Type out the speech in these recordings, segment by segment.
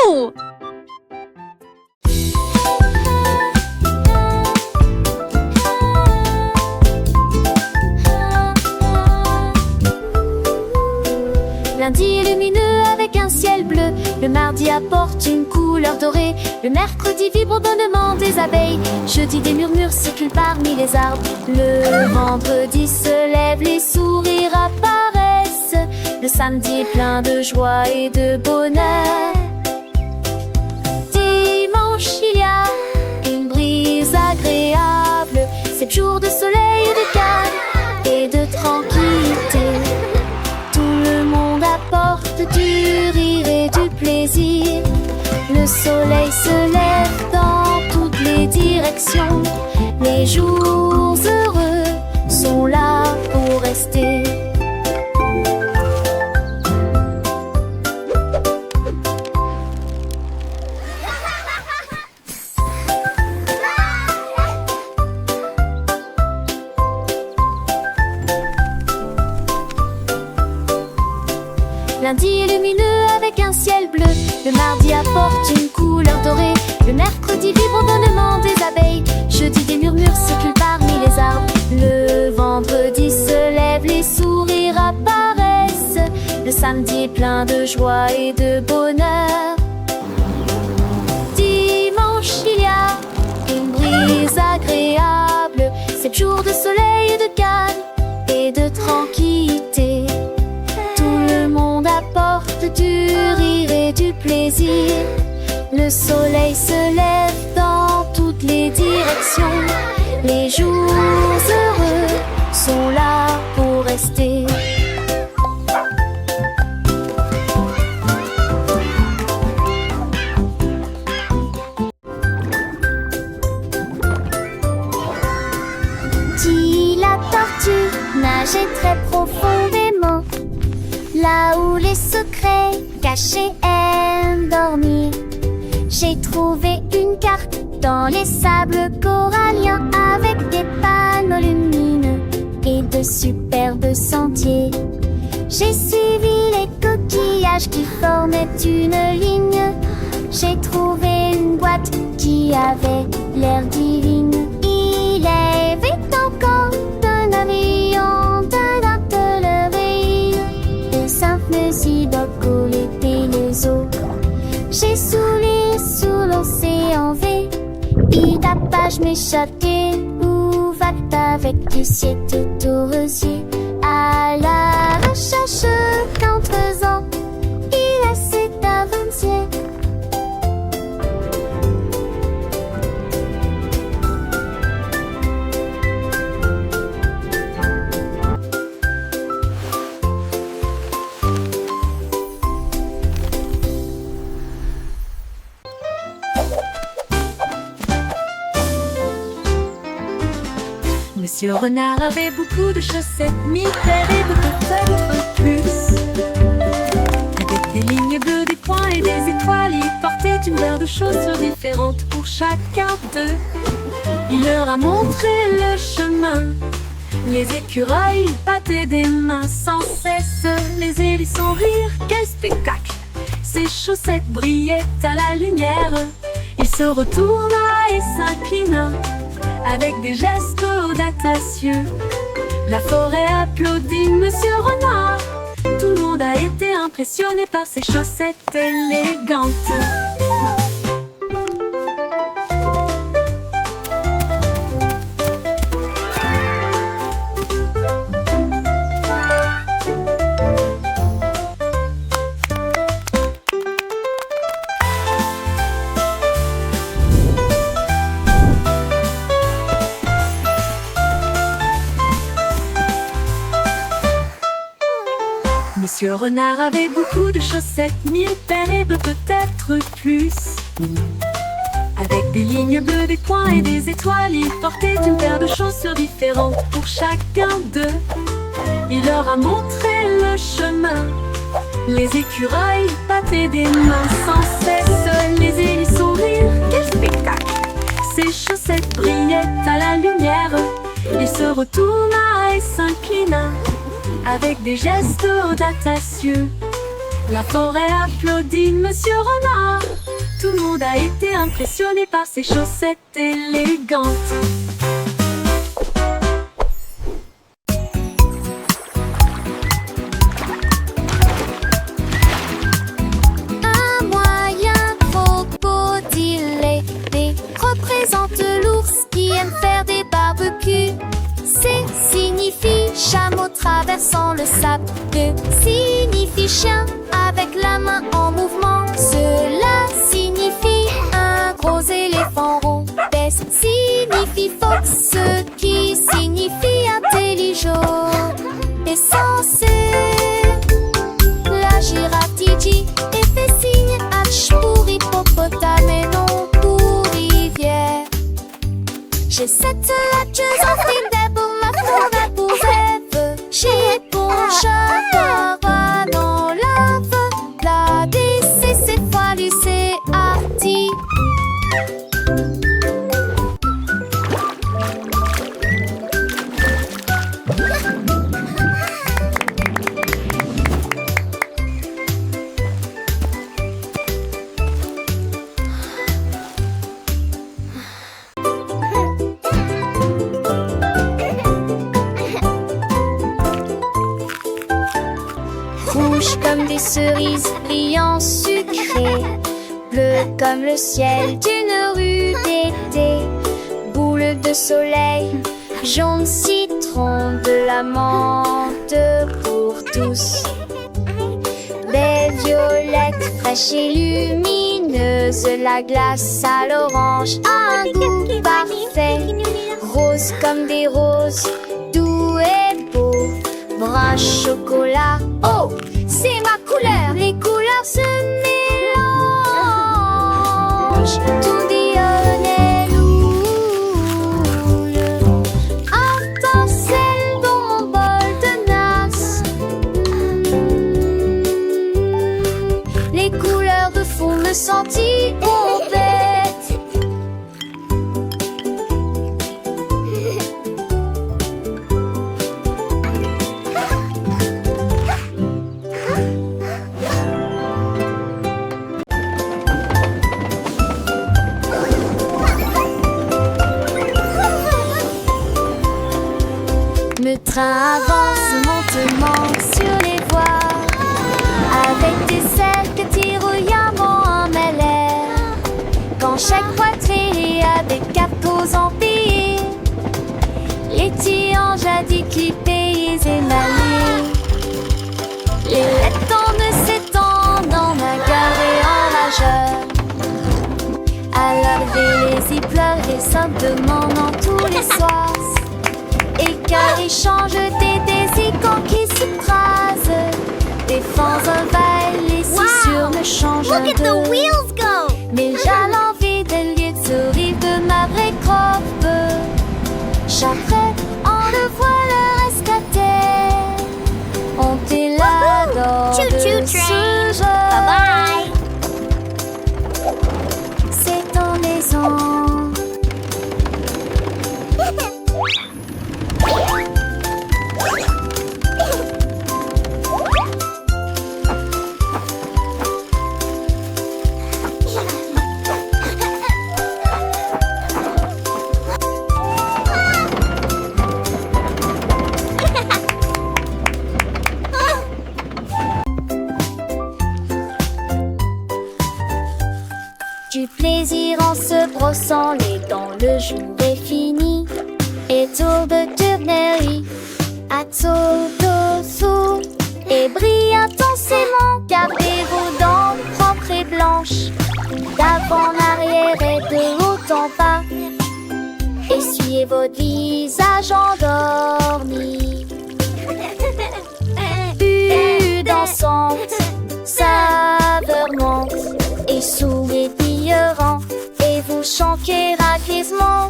Wouhou! Lundi lumineux avec un ciel bleu, le mardi apporte une couleur dorée, le mercredi vibre au bonnement des abeilles, jeudi des murmures circulent parmi les arbres, le vendredi se lève, les sourires apparaissent, le samedi est plein de joie et de bonheur. Dimanche il y a une brise agréable, 7 jours de soleil et de calme et de tranquillité. Apporte du rire et du plaisir. Le soleil se lève dans toutes les directions. Les jours heureux sont là pour rester. Lundi est lumineux avec un ciel bleu, le mardi apporte une couleur dorée, le mercredi vibre au bonnement des abeilles, jeudi des murmures circulent parmi les arbres, le vendredi se lève, les sourires apparaissent, le samedi est plein de joie et de bonheur. Dimanche il y a une brise agréable, 7 jours de soleil et de calme et de tranquillité. Apporte du rire et du plaisir. Le soleil se lève dans toutes les directions. Les jours heureux sont là pour rester. Dit la tortue nageait très profondément, là où les secrets cachés aiment dormir. J'ai trouvé une carte dans les sables coralliens avec des panneaux lumineux et de superbes sentiers. J'ai suivi les coquillages qui formaient une ligne. J'ai trouvé une boîte qui avait l'air divine. Il y avait encore un avion, et les eaux. J'ai soulé sous l'océan V. Et tapage m'échappait ou va avec du ciel tout aux rosiers. À la recherche qu'en faisant, il a cet avant-hier. Monsieur Renard avait beaucoup de chaussettes, 1000 paires et peut-être plus. Avec des lignes bleues, des points et des étoiles, il portait une paire de chaussures différentes pour chacun d'eux. Il leur a montré le chemin. Les écureuils battaient des mains sans cesse. Les hérissons rirent, quel spectacle! Ses chaussettes brillaient à la lumière. Il se retourna et s'inclina avec des gestes audacieux. La forêt applaudit Monsieur Renard. Tout le monde a été impressionné par ses chaussettes élégantes. Monsieur Renard avait beaucoup de chaussettes, 1000 paires et peut-être plus. Avec des lignes bleues, des points et des étoiles, il portait une paire de chaussures différentes pour chacun d'eux. Il leur a montré le chemin. Les écureuils battaient des mains sans cesse. Les hérissons rirent, quel spectacle! Ses chaussettes brillaient à la lumière. Il se retourna et s'inclina avec des gestes audacieux. La forêt applaudit Monsieur Renard. Tout le monde a été impressionné par ses chaussettes élégantes. Un moyen crocodile représente l'ours qui aime faire des barbecues. C signifie chameau traversant le sable. D signifie chien avec la main en mouvement. Cela signifie un gros éléphant rond. S signifie fox, ce qui signifie intelligent. Et censé la girafe Titi et fait signe H pour hippopotame et non pour rivière. J'ai cette hatcheuse en fil pour ma forêt pour rêve. J'ai bon chat dans lave. La DC c'est foilu, c'est arty. Rouge comme des cerises, brillant sucré. Bleu comme le ciel d'une rue d'été. Boule de soleil, jaune citron, de la menthe pour tous. Belle violette, fraîche et lumineuse. La glace à l'orange a un goût parfait. Rose comme des roses, doux et beau. Brun chocolat, oh, c'est ma couleur. Les couleurs se mélangent. Tout dionne loule. Arc-en-ciel dans mon bol de nasse. Les couleurs de fond me sentir bête. Le train avance lentement sur les voies, avec des selles que tire en l'air. Quand chaque poitrine a des capos empilés, les tiens jadis clippés et émaillés. Les lettres ne s'étendent en un cœur et en rageur. À l'arrivée, les pleurent et simplement dans tous les soirs. Et car ils changent des désicants qui se crasent. Des fans envahissent, les cissures me changent Look at the de. wheels go! Mais j'ai l'envie de lieu de sourire de ma vraie croppe. Chaque on le voit le rescater. On t'est là dans Choo-choo de train. ce jeu. Bye C'est en maison. Du plaisir en se brossant les dents, le jour est fini. Et tour de tournerie, à tour d'ossou. Et brille intensément, gardez vos dents propres et blanches. D'avant en arrière et de haut en bas. Essuyez votre visage endormi. Vue dansante, saveur monte. Et sourire brillant, et vous chantez raquisement.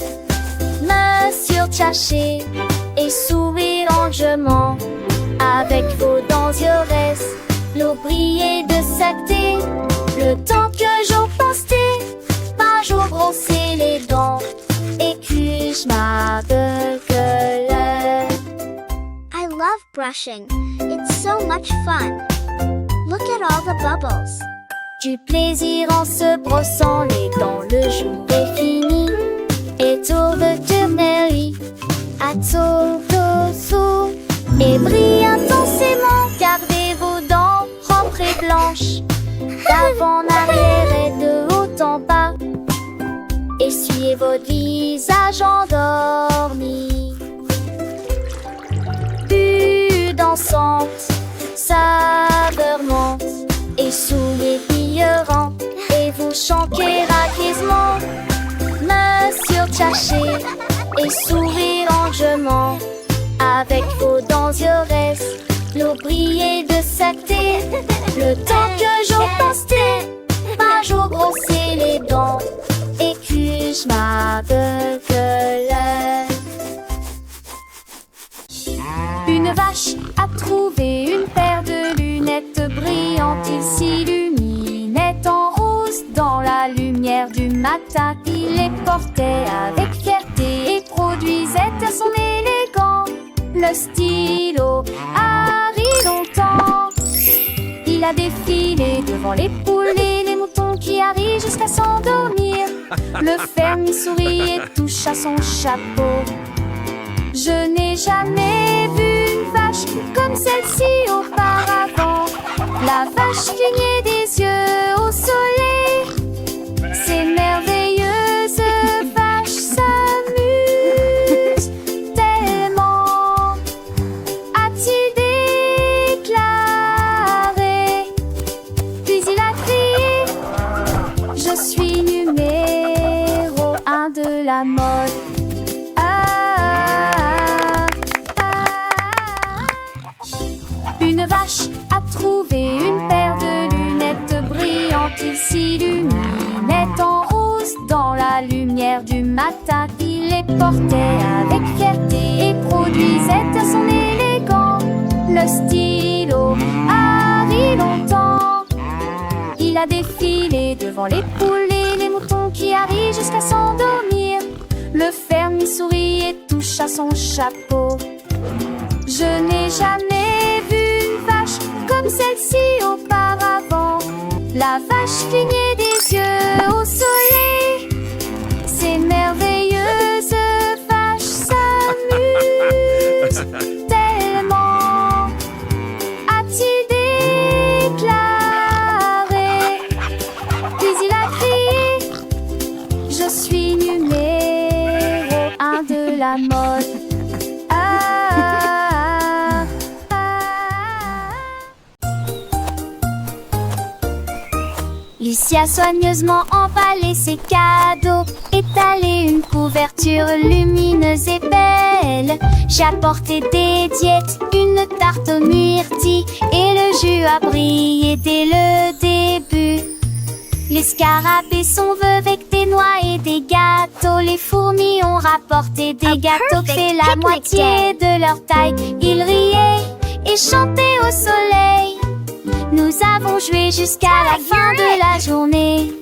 Main sur tchaché, et sourire longuement. Avec vos dents yores, l'eau brillait de sacté. Le temps que j'en pastais, par jour brosser les dents. Et que je m'appelle I love brushing. It's so much fun. Look at all the bubbles. Du plaisir en se brossant les dents, le jour est fini. Et tour de tournerie, à tour d'ossou. Et brille intensément, gardez vos dents propres et blanches. D'avant en arrière et de haut en bas. Essuyez votre visage endormi. Bulle dansante, saveur monte. Et souliers brillants, et vous chantez raquisement. Main surcachée et sourire enjouement. Avec vos dents yeux l'eau brillait de saleté. Le temps que j'en pastais, pas j'en brossais les dents. Et que je m'aveugle. Une vache a trouvé une paire de lunettes brillantes. Il s'illuminait en rose dans la lumière du matin. Il les portait avec fierté et produisait à son élégant le stylo Harry longtemps. Il a défilé devant les poules et les moutons qui arrivent jusqu'à s'endormir. Le fermier sourit et touche à son chapeau. Je n'ai jamais vu une vache comme celle-ci auparavant. La vache clignait des yeux au soleil. Ces merveilleuses vaches s'amusent tellement, a-t-il déclaré. Puis il a crié: je suis numéro 1 de la mode. Une vache a trouvé une paire de lunettes brillantes. Il s'illuminait en rose dans la lumière du matin. Il les portait avec fierté et produisait à son élégant le stylo Harry longtemps. Il a défilé devant les poules et les moutons qui arrivent jusqu'à s'endormir. Le fermier sourit et touche à son chapeau. Je n'ai jamais vu une vache comme celle-ci auparavant. La vache clignait des yeux au soleil. Ces merveilleuses vaches s'amusent tellement, a-t-il déclaré. Puis il a crié: je suis numéro 1 de la mode. Lucie a soigneusement emballé ses cadeaux, étalé une couverture lumineuse et belle. J'ai apporté des diètes, une tarte aux myrtilles, et le jus a brillé dès le début. Les scarabées sont vœux avec des noix et des gâteaux. Les fourmis ont rapporté des gâteaux qui fait la moitié de leur taille. Ils riaient et chantaient au soleil. Nous avons joué jusqu'à la fin de la journée.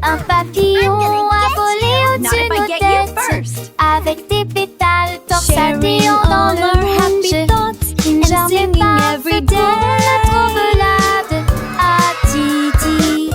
Un papillon a volé au-dessus de nos têtes, avec des pétales torsadés dans le rouge. Une journée parfaite pour notre balade à Titi.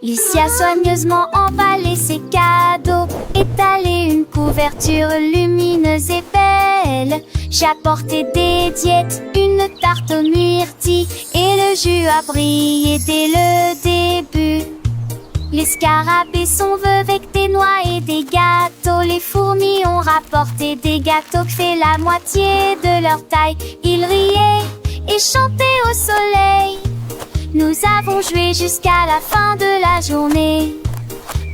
Lucie a soigneusement emballé ses cadeaux, étalé une couverture lumineuse et belle. J'ai apporté des diètes, une tarte aux myrtilles, et le jus a brillé dès le début. Les scarabées sont vœux avec des noix et des gâteaux. Les fourmis ont rapporté des gâteaux qui fait la moitié de leur taille. Ils riaient et chantaient au soleil. Nous avons joué jusqu'à la fin de la journée.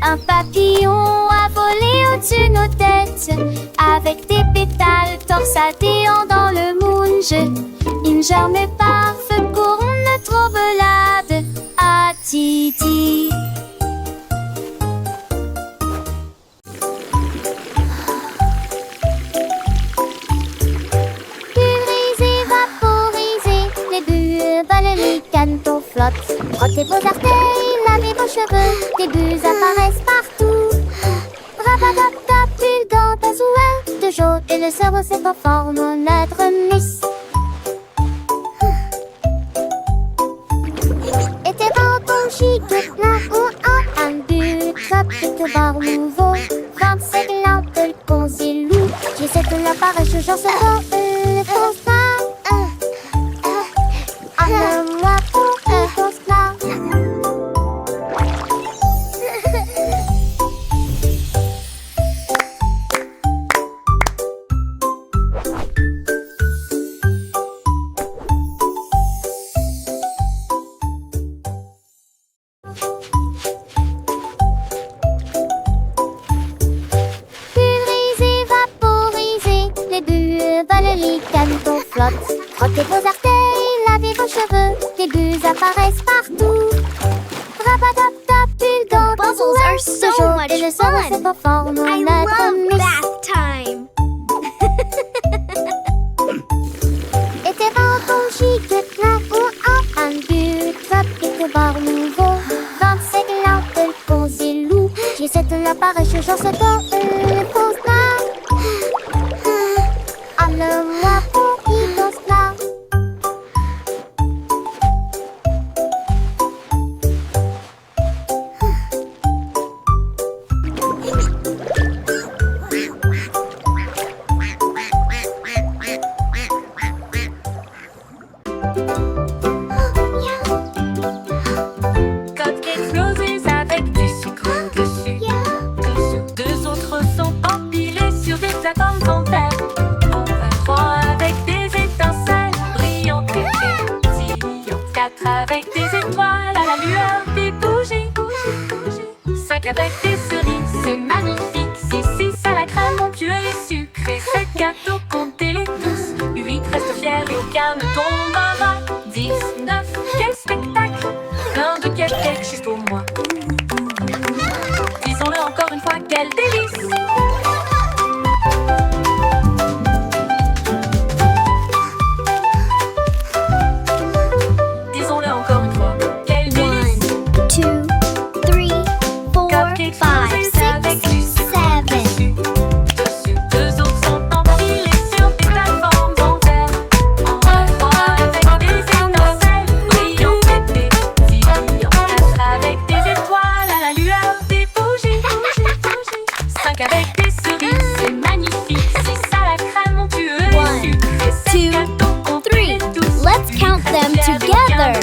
Un papillon a volé au-dessus de nos têtes, avec des pétales torsadés dans le moonge. Une journée parfaite pour notre balade à Titi. Pulvérisé, vaporisé, les bulles volent, les canetons flottent. Frottez vos orteils, lavez vos cheveux, des bulles apparaissent partout. Rabadabda, pulgant, azouin, de jaune et le cerveau c'est pas fort, notre miss. Et tes bâtons chic, plein ou un but, quelque barre nouveau. 25 lampes, le concilou. J'essaie de la paresse, j'en sais pas, le constat. Moi pour le constat. Pulvériser, vaporiser, les bulles volent, les canetons flottent. Frottez vos artères, lavez vos cheveux, les bulles apparaissent partout. Rabatap-tap, bulles dans Bubbles are so toujours. much Et le cerveau fun. c'est pas fort, I notre love miss. bath time. Et tes bâtons chic, plein ou un but, quelque barre nouveau. 25 lampes, le concilou. J'essaie de la paresse, j'en sais pas, le constat. Moi pour y constat. Cupcakes roses avec du sucre dessus. Dessous, deux autres sont empilés sur des plateformes en terre. Enfin, trois avec des étincelles brillantes et pétillantes. Quatre avec des étoiles à la lueur des bougies. Cinq avec des cerises, c'est magnifique. Six à la crème onctueuse et sucrée. Sept gâteaux, comptez-les tous. 8 restent fiers et aucun ne tombera. 10, 9, quel spectacle! Plein de cupcakes juste pour moi. Disons-le encore une fois, quel délice! Disons-le encore une fois, quel délice! 1, 2, 3, 4, Cupcakes 5, roses avec du 6, sucre 7. dessus. Dessus, deux autres sont empilés sur des plateformes en verre. En trois avec des étincelles brillantes et pétillantes. Quatre avec des étoiles à la lueur des bougies. Cinq avec des cerises, c'est magnifique. Six à la crème onctueuse et sucrée. Sept 2, gâteaux, comptez-les 3. tous. Let's count them together.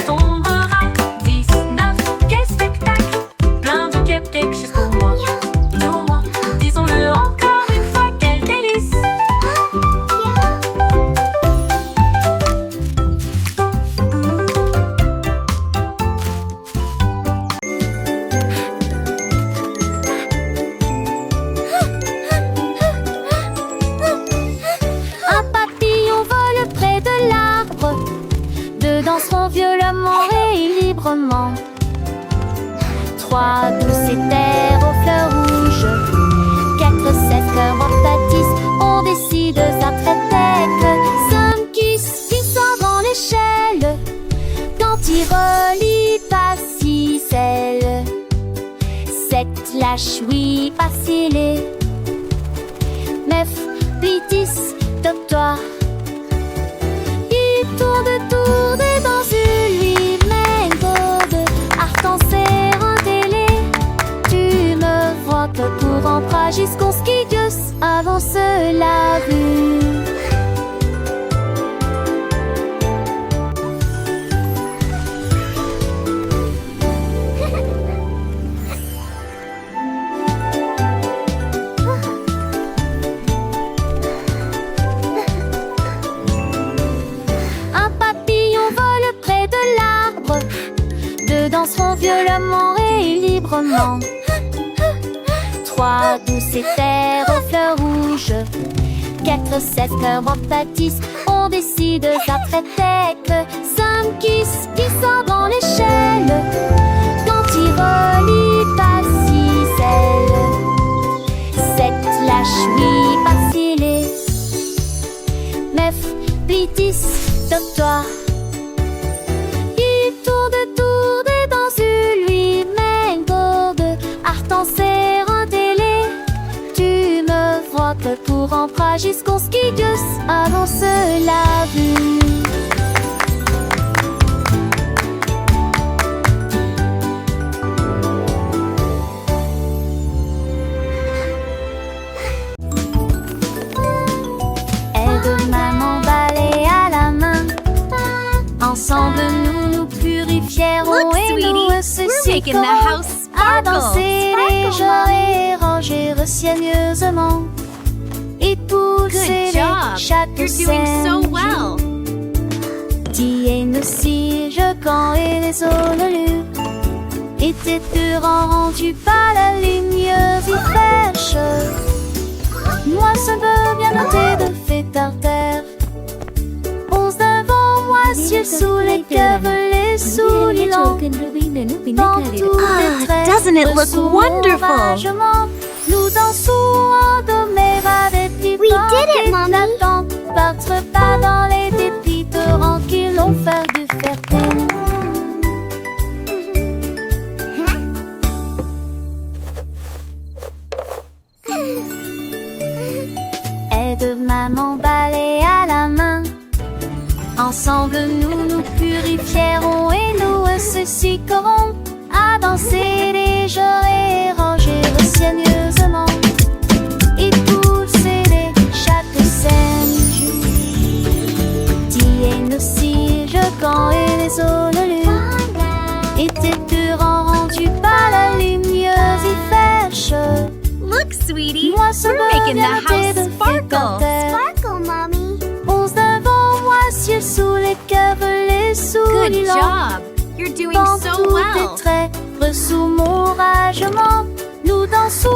10, 9, quel spectacle! Plein de cupcakes juste pour moi. Pour moi, disons-le encore une fois, quel délice! Un papillon vole près de l'arbre. Deux danseront violemment et librement. Trois douces éthers aux fleurs rouges. Quatre cèdres en bâtisse. On décide ça très tête. Cinq glissant dans l'échelle. Quand il relie pas si celle. Sept lâche oui pas scellé. 9, 8, 10, top-toi. Il tourne dans lui-même de arc-en-ciel en télé. Tu me vois que pour en bras jusqu'au skidius avance la rue. Un papillon vole près de l'arbre. Deux danseront violemment et librement. Trois douces éthers aux fleurs rouges. Quatre cèdres en bâtisse. On décide ça très tête. Cinq glissant dans l'échelle. Quand il relie pas si celle. Sept lâche oui pas scellé. 9, 8, 10, top-toi. Il tourne dans lui-même gourde. Arc-en-ciel en télé. Tu me vois que pour rampra Gisconskidus avance la vue. Aide maman balai à la main. Ensemble nous nous purifierons Look, et sweetie, nous we're making the house à sparkle. danser Sparkle, légèrement et ranger soigneusement. Et pousser Good job. les chattes You're doing so saines. well. Tiens nos cires quand et les ololus étaient rendus par la lumière si fraîche. Moi ce peu bien noté de fait artère. Onze devant moi, ciel sous les les souriants. Dans tous les traits, doesn't it look sous wonderful? l'oragement, nous dansons en doméra des petits We did it, Mommy. Battre pas dans les dépits torrents qui l'ont fait du fertile. Aide maman balai à la main. Ensemble nous nous purifierons et nous associerons à danser légère et ranger soigneusement. Et pousser les chattes saines. Tiens nos cires quand et les ololus étaient rendus par la lumière si fraîche. Look, sweetie, Moi ce we're making the bonheur house de sparkle. Sparkle, mommy. Onze devant moi, ciel sous les les Good souriants. job. You're doing Dans so tous well. tes traits, sous mon ragement, nous dansons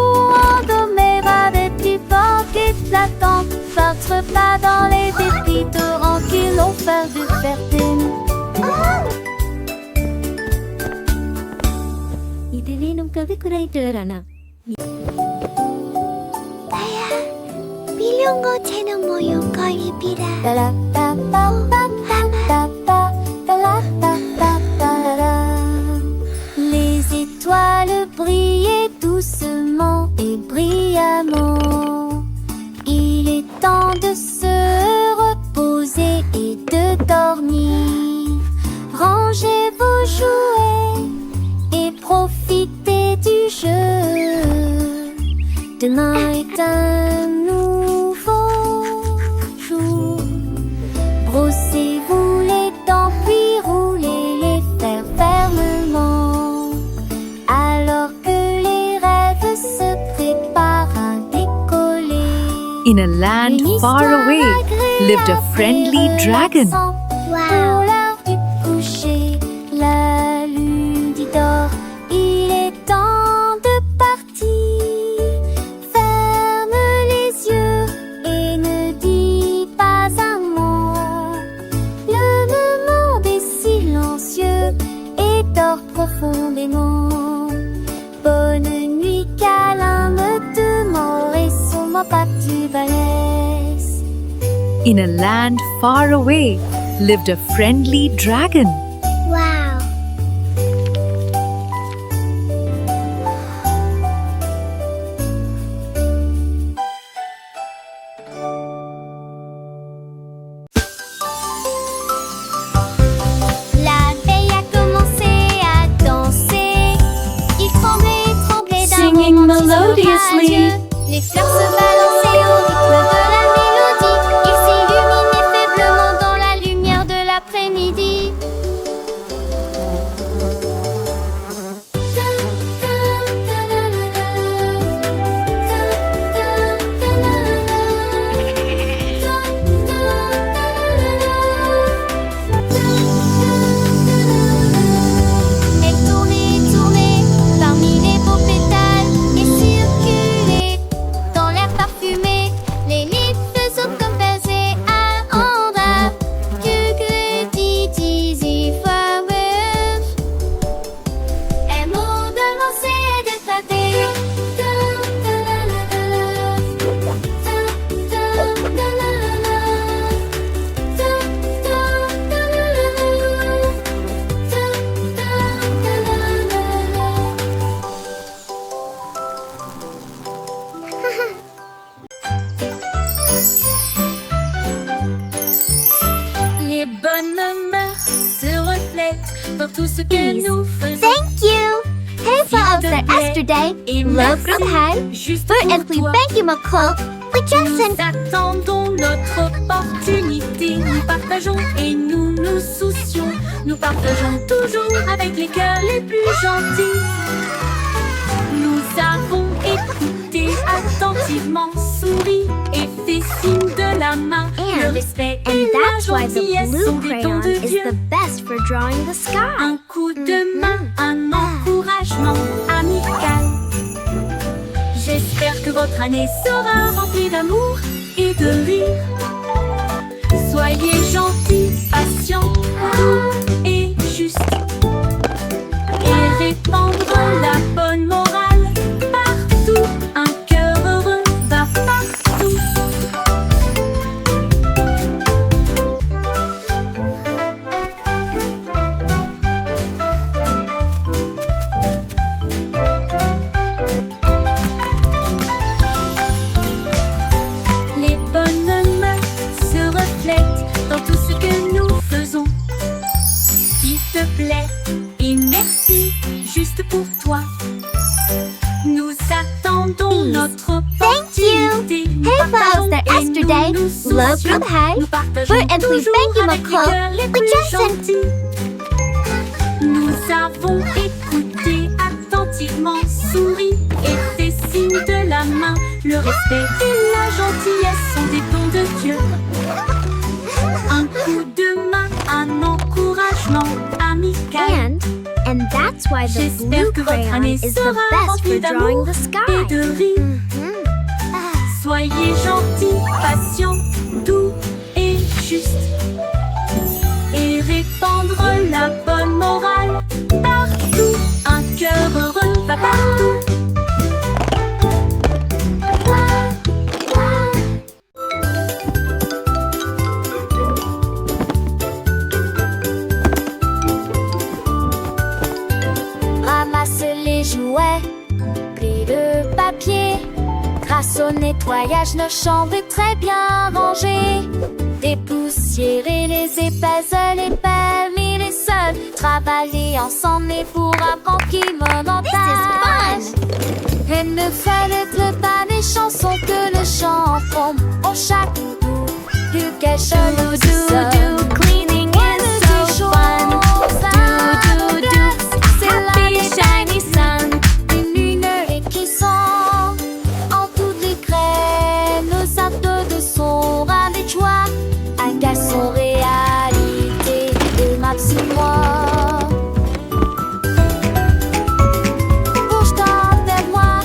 en doméra des petits vents éclatants. Battre pas dans les dépits torrents qui l'ont fait du fertile. ಇದನ್ನೇ ನಮ್ ಕವಿ ಕೂಡ ಇಟ್ಟಿದಾರಣ್ಣ 밀려온 거 채널 모여 걸리비라. Les étoiles brillaient doucement et brillamment. Il est temps de se reposer et de dormir. Rangez vos jouets et profitez du jeu. Demain est un nouveau jour. Brossez-vous les dents puis roulez les fers fermement. Alors que les rêves se préparent à décoller. In a land far away lived a friendly dragon. Pour l'heure du coucher, la lune dit d'or, il est temps de partir. Ferme les yeux et ne dis pas un mot. Le monde est silencieux et dort profondément. Bonne nuit, câlin de mort et sous ma patte balèze. In a land far away lived a friendly dragon. Wow. La veille a commencé à danser. Il tremblait d'un Singing romantisme melodiously. radieux. Les fleurs se balançaient au rythme de la mélodie. Il s'illuminait faiblement dans la lumière de l'après-midi. pour tout ce que nous faisons. Thank you! Hejsa sa yesterday, Et love merci, Grumhai, juste for pour and we toi. thank you Makol, we Nous just attendons notre opportunité, nous partageons et nous nous soucions. Nous partageons toujours avec les cœurs les plus gentils. Nous avons écouté attentivement, souri et fait signe de la main. Le respect et la that's why the gentillesse blue sont des dons crayon de is Dieu. the best for drawing the sky. Un coup de main, un encouragement amical. J'espère que votre année sera remplie d'amour et de rire. Soyez gentils, patients, doux et justes. Et répandre la bonne morale partout. Un cœur heureux va partout. Les bonnes mœurs se reflètent dans tout ce que nous faisons. S'il te plaît et merci, juste pour toi. Nous attendons notre opportunité. Nous Hey, partageons folks, that et yesterday, nous nous love soucions. Grumhai, Nous partageons for and we toujours thank you, avec les Nicole. cœurs les We plus just gentils. Nous avons écouté attentivement, souri et fait signe de la main. Le respect et la gentillesse sont des dons de Dieu. Un coup de main, un encouragement amical. And that's why the J'espère blue que votre crayon année is the sera best remplie for drawing d'amour the et sky. de rire. Soyez gentils, patients, doux et justes. Et répandre la bonne morale partout. Un cœur heureux va partout. Ramasse les jouets, plie le papier. Grâce au nettoyage, nos chambres est très bien rangées. Dépoussiérer les épaisseurs, les permis, les sols. Travailler ensemble et pour apprendre qui montage. Et ne fallait pas des chansons que le chanteront. Au chaque doudou, du quelque chose de cleaning is so fun. C'est happy shiny sun. Une lumière qui sent en toutes les craies. Nos actes de son rallye de joie. Un garçon réalité de ma petite moi. Bouge-toi vers moi.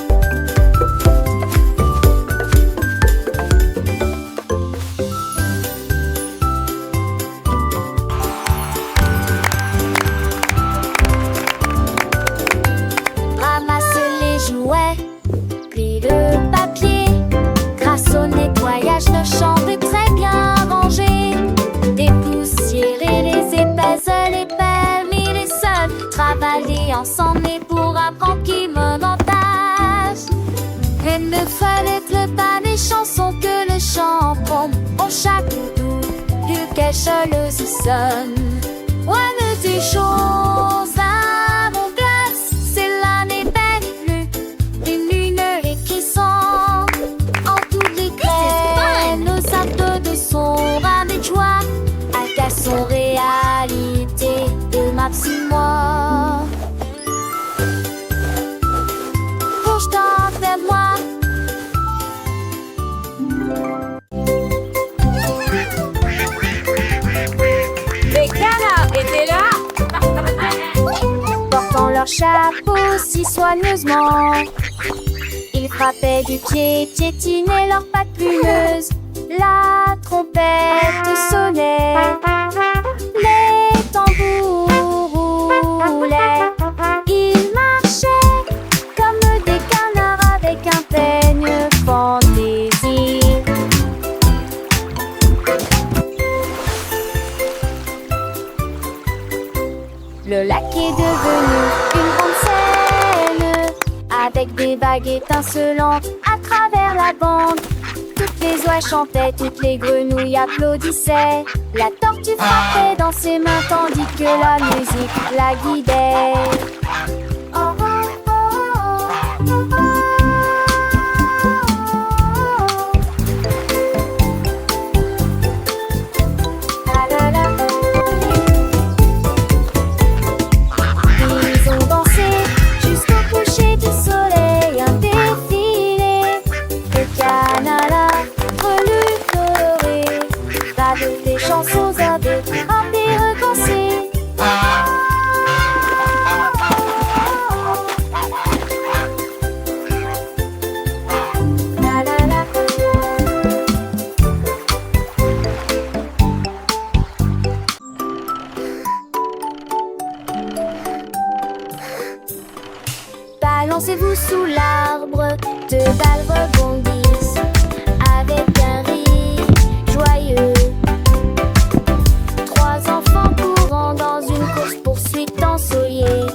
Ramasse les jouets, plie le papier. Grâce au nettoyage, nos chambres est très bien rangées. Dépoussiérer les épaisseurs, les permis, les sols. Travailler ensemble et pour apprendre qui montage. Et ne fallait pas des chansons que le chanteront. Au chaque doudou, du quelque chose sonne. Ouais, des choses à mon glace. C'est l'année belle, une lumière qui sent en toutes les craies. Nos actes de son rallye de joie. Un garçon réalité de ma petite moi. Bouge-toi vers moi. Les canards étaient là. Portant leur chapeau si soigneusement. Ils frappaient du pied, piétinaient leurs pattes plumeuses. La trompette sonnait, les tambours roulaient. Ils marchaient comme des canards avec un peigne fantaisie. Le lac est devenu une grande scène, avec des vagues étincelantes à travers la bande. Toutes Les oies chantaient, toutes les grenouilles applaudissaient. La tortue frappait dans ses mains tandis que la musique la guidait. Oh, oh, oh, oh, oh, oh. La, la, la. Ils ont dansé jusqu'au coucher du soleil, un défilé de canala, relus colorés, avec des chansons à deux, rapper, recommencer. La la la. Balancez-vous sous l'arbre, deux balles rebondissent avec un rire joyeux. Trois enfants courant dans une course-poursuite ensoleillée.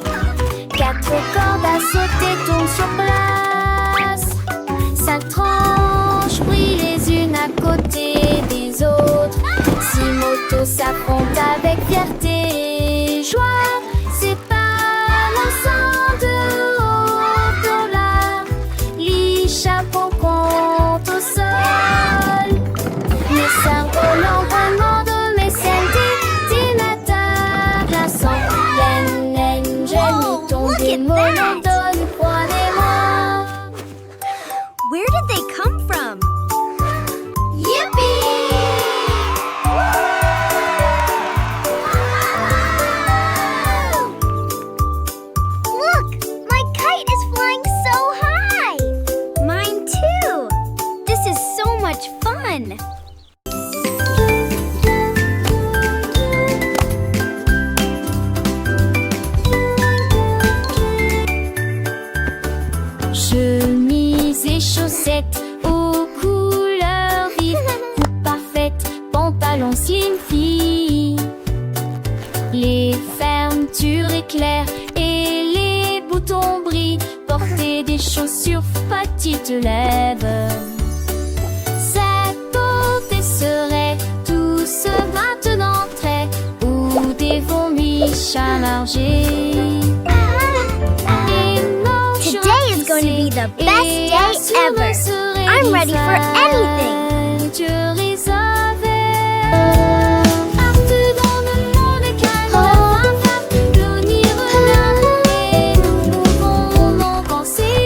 Quatre cordes à sauter tournent sur place. Cinq tranches brillent les unes à côté des autres. Six motos s'affrontent avec fierté et joie. C'est pas l'ensemble de haut en l'air. Les chapeaux comptent au sol. Les cerfs-volants demandent mais celles d'ordinateur glaçant. Laine, laine, Whoa, je look des at mots that. l'on donne, croyez-moi. Where did they come from? Yippee! Look! My kite is flying so high! Mine too! This is so much fun! Chemise et chaussettes aux couleurs vives, coupe parfaite, pantalon slim fit. Les fermetures éclairent et les boutons brillent. Porter des chaussures petites lèvres. Cette beauté serait tous maintenant très ou des vomis chamargés. Today is going to be the best day ever. I'm ready for anything. Partout dans le monde calme, l'oni renard et nous pouvons en penser.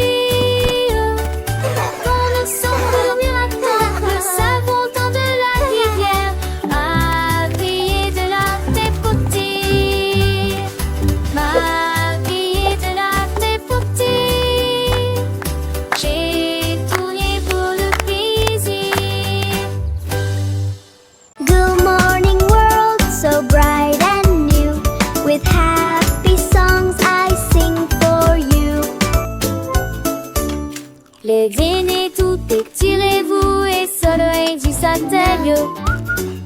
Dans le centre miracle, le savon temps de la rivière a brillé de la dépotée. M'a brillé de la dépotée. J'ai tourné pour le plaisir. Good morning world, so bright and new. With happy songs I sing for you. Levez-les tout, étirez-vous et soleil du satellite.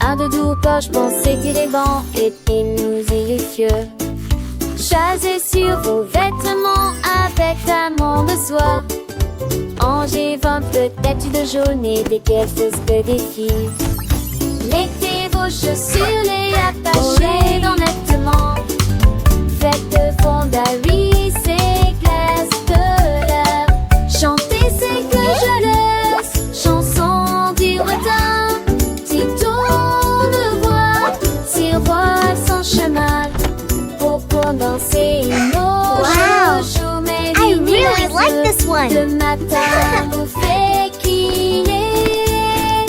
Un de doux poche, pensez tirer vent et nous irrifieux. Chassez sur vos vêtements avec amont de soie. Angers 20 peut-être de jaune et des quelques que des filles. Mettez vos chaussures, les attachez dans nettement. Faites de fondari, c'est glace de l'air. Chantez, c'est que je laisse. Chanson du retard. Si ton ne voit, si roi sans chemin. Pour danser nos Wow. chouchous, mais I really like this one. le matin vous fait qu'il est.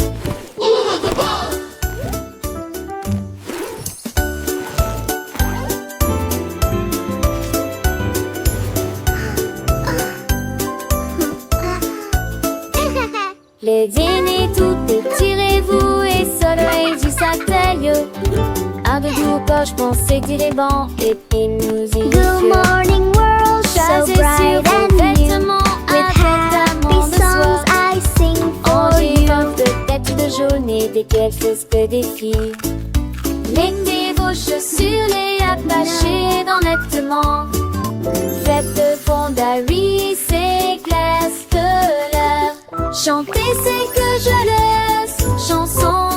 Les dîners tout étirez-vous et soleil du satellite. Un de doux poche, pensez tirer banc et puis nous y Good morning world, so Chassez bright sur vos and new. vêtements With avec happy amont de songs soie. I sing for Angers you. peut-être de jaune et des quelques que des filles. Mettez vos chaussures, les attachez dans nettement. Faites de fondari, c'est glace de l'air. Chanter c'est que je laisse. Chanson